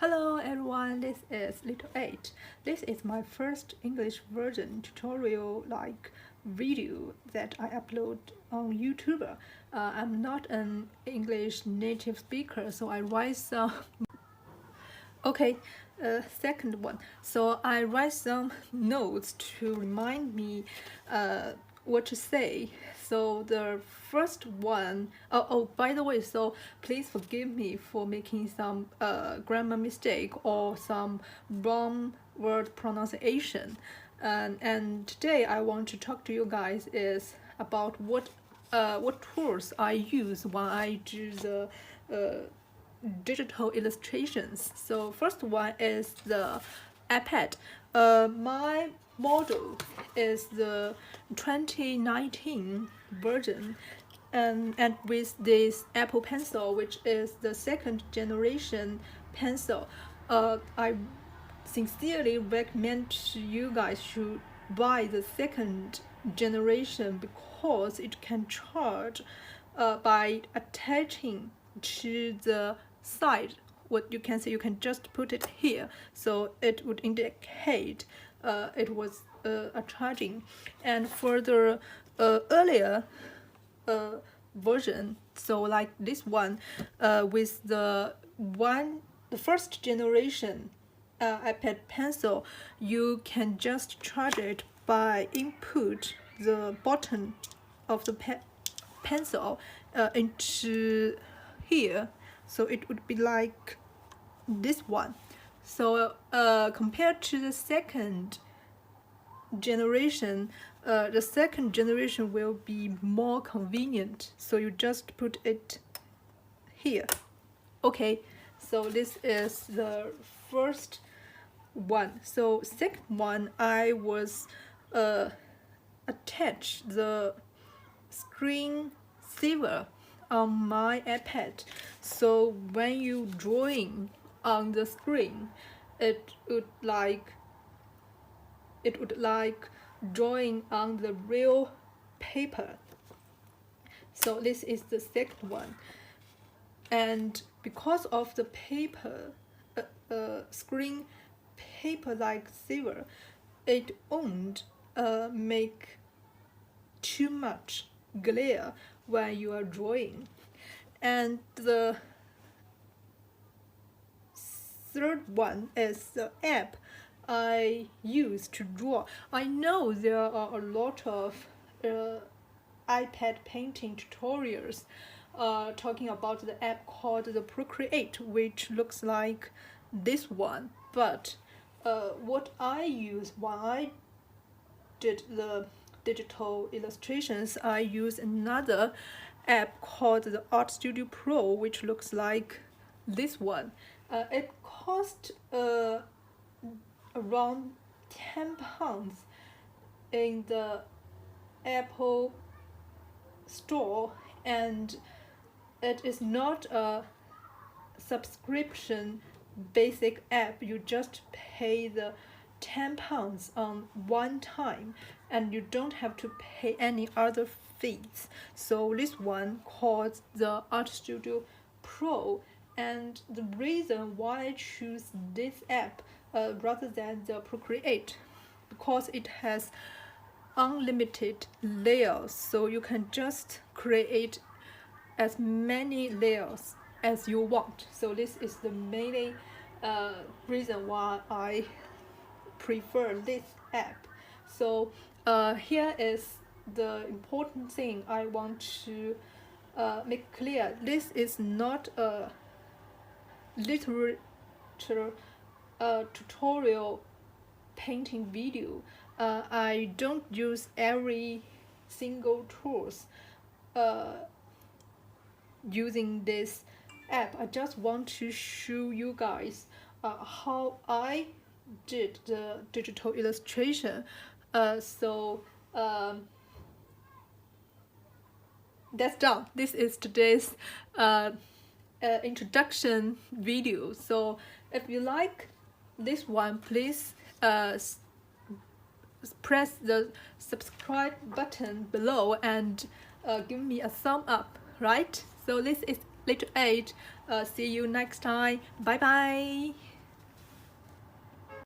Hello everyone, this is Little 8. This is my first English version tutorial video that I upload on YouTube. I'm not an English native speaker, so I write some second one. So I write some notes to remind me what to say. So the first one, by the way, so please forgive me for making some grammar mistake or some wrong word pronunciation. And today I want to talk to you guys is about what tools I use when I do the digital illustrations. So first one is the iPad. My model is the 2019 version, and with this Apple Pencil, which is the second generation pencil. I sincerely recommend to you guys to buy the second generation because it can charge by attaching to the side. What you can see, you can just put it here, so it would indicate it was a charging. And for the earlier version, so like this one, with the first generation iPad pencil, you can just charge it by input the bottom of the pencil into here, so it would be like this one. So compared to the second generation, the second generation will be more convenient, so you just put it here. Okay, so this is the first one. So second one, I was attach the screen saver on my iPad, so when you drawing on the screen, it would like drawing on the real paper. So this is the second one, and because of the paper screen paper like saver, it won't make too much glare when you are drawing. And the third one is the app I use to draw. I know there are a lot of iPad painting tutorials talking about the app called the Procreate, which looks like this one, but what I use when I did the digital illustrations, I use another app called the Art Studio Pro, which looks like this one. It cost around £10 in the Apple store, and it is not a subscription basic app. You just pay the £10 on one time, and you don't have to pay any other fees. So this one called the Art Studio Pro, and the reason why I choose this app rather than the Procreate, because it has unlimited layers, so you can just create as many layers as you want. So this is the main reason why I prefer this app. So here is the important thing I want to make clear. This is not a literature tutorial painting video. I don't use every single tools using this app. I just want to show you guys how I did the digital illustration. That's done. This is today's introduction video. So if you like this one, please press the subscribe button below and give me a thumb up, right? So this is Little 8. See you next time. Bye bye.